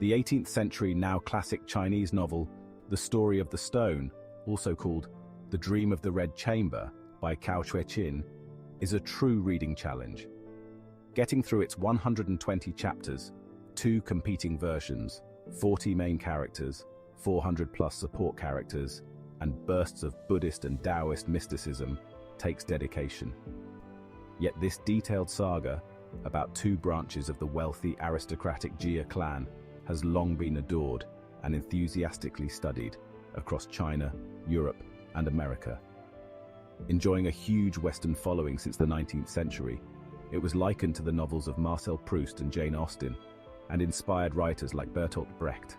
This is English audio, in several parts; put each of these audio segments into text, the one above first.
The 18th century now classic Chinese novel, The Story of the Stone, also called The Dream of the Red Chamber by Cao Shueqin, is a true reading challenge. Getting through its 120 chapters, 2 competing versions, 40 main characters, 400+ support characters, and bursts of Buddhist and Taoist mysticism takes dedication. Yet this detailed saga, about 2 branches of the wealthy aristocratic Jia clan, has long been adored and enthusiastically studied across China, Europe, and America. Enjoying a huge Western following since the 19th century, it was likened to the novels of Marcel Proust and Jane Austen, and inspired writers like Bertolt Brecht.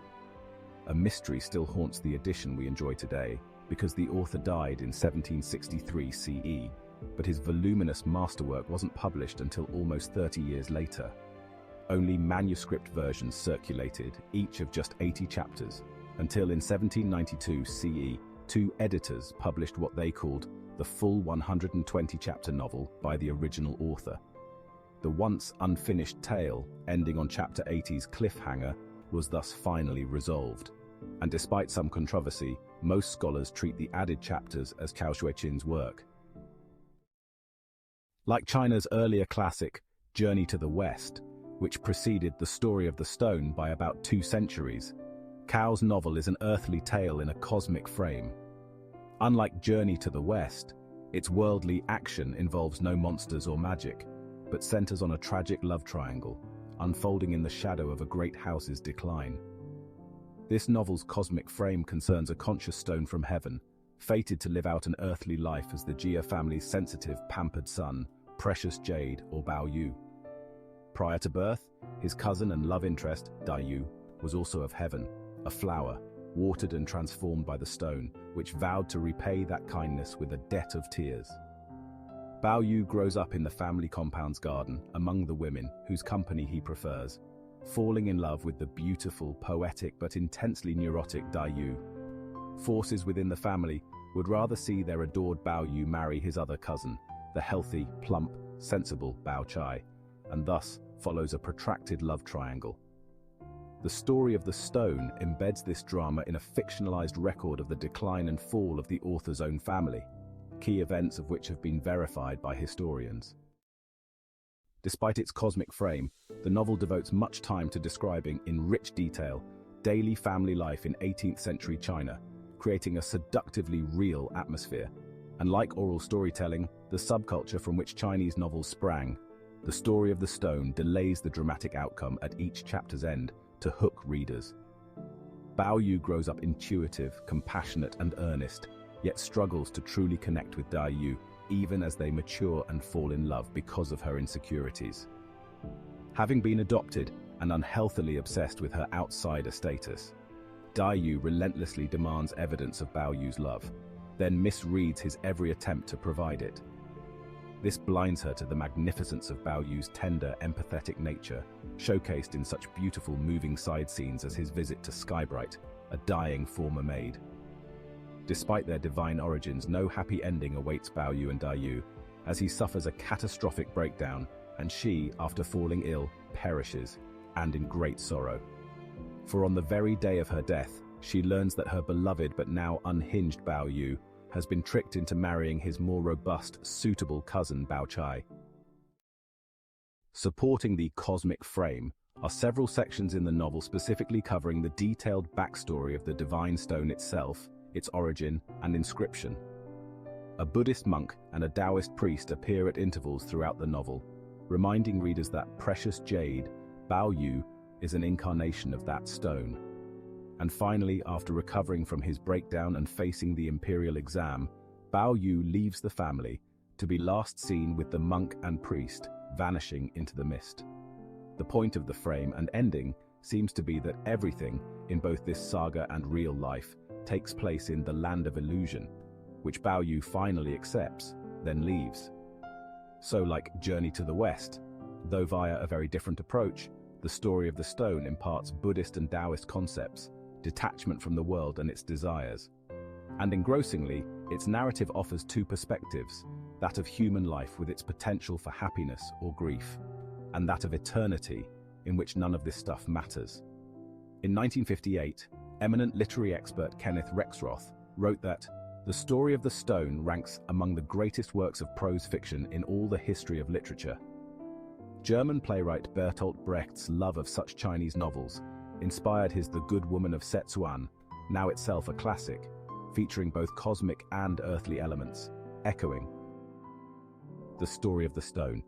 A mystery still haunts the edition we enjoy today, because the author died in 1763 CE, but his voluminous masterwork wasn't published until almost 30 years later. Only manuscript versions circulated, each of just 80 chapters, until in 1792 CE, 2 editors published what they called the full 120-chapter novel by the original author. The once unfinished tale, ending on chapter 80's cliffhanger, was thus finally resolved. And despite some controversy, most scholars treat the added chapters as Cao Shueqin's work. Like China's earlier classic, Journey to the West, which preceded The Story of the Stone by about 2 centuries, Cao's novel is an earthly tale in a cosmic frame. Unlike Journey to the West, its worldly action involves no monsters or magic, but centers on a tragic love triangle, unfolding in the shadow of a great house's decline. This novel's cosmic frame concerns a conscious stone from heaven, fated to live out an earthly life as the Jia family's sensitive, pampered son, Precious Jade or Bao Yu. Prior to birth, his cousin and love interest, Dai Yu, was also of heaven, a flower, watered and transformed by the stone, which vowed to repay that kindness with a debt of tears. Bao Yu grows up in the family compound's garden, among the women, whose company he prefers, falling in love with the beautiful, poetic but intensely neurotic Dai Yu. Forces within the family would rather see their adored Bao Yu marry his other cousin, the healthy, plump, sensible Bao Chai, and thus follows a protracted love triangle. The Story of the Stone embeds this drama in a fictionalized record of the decline and fall of the author's own family, key events of which have been verified by historians. Despite its cosmic frame, the novel devotes much time to describing, in rich detail, daily family life in 18th century China, creating a seductively real atmosphere. And like oral storytelling, the subculture from which Chinese novels sprang, The Story of the Stone delays the dramatic outcome at each chapter's end to hook readers. Bao Yu grows up intuitive, compassionate, and earnest, yet struggles to truly connect with Dai Yu, even as they mature and fall in love because of her insecurities. Having been adopted and unhealthily obsessed with her outsider status, Dai Yu relentlessly demands evidence of Bao Yu's love, then misreads his every attempt to provide it. This blinds her to the magnificence of Bao Yu's tender, empathetic nature, showcased in such beautiful moving side scenes as his visit to Skybright, a dying former maid. Despite their divine origins, no happy ending awaits Bao Yu and Dai Yu, as he suffers a catastrophic breakdown, and she, after falling ill, perishes, and in great sorrow. For on the very day of her death, she learns that her beloved but now unhinged Bao Yu has been tricked into marrying his more robust, suitable cousin Bao Chai. Supporting the cosmic frame are several sections in the novel specifically covering the detailed backstory of the divine stone itself, its origin, and inscription. A Buddhist monk and a Taoist priest appear at intervals throughout the novel, reminding readers that Precious Jade, Bao Yu, is an incarnation of that stone. And finally, after recovering from his breakdown and facing the imperial exam, Bao Yu leaves the family, to be last seen with the monk and priest vanishing into the mist. The point of the frame and ending seems to be that everything, in both this saga and real life, takes place in the land of illusion, which Bao Yu finally accepts, then leaves. So like Journey to the West, though via a very different approach, The Story of the Stone imparts Buddhist and Taoist concepts, detachment from the world and its desires. And engrossingly, its narrative offers 2 perspectives, that of human life with its potential for happiness or grief, and that of eternity, in which none of this stuff matters. In 1958, eminent literary expert Kenneth Rexroth wrote that The Story of the Stone ranks among the greatest works of prose fiction in all the history of literature. German playwright Bertolt Brecht's love of such Chinese novels inspired his The Good Woman of Szechuan, now itself a classic, featuring both cosmic and earthly elements, echoing The Story of the Stone.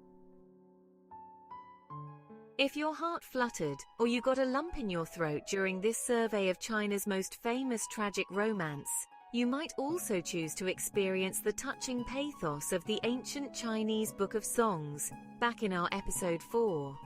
If your heart fluttered, or you got a lump in your throat during this survey of China's most famous tragic romance, you might also choose to experience the touching pathos of the ancient Chinese Book of Songs, back in our episode 4.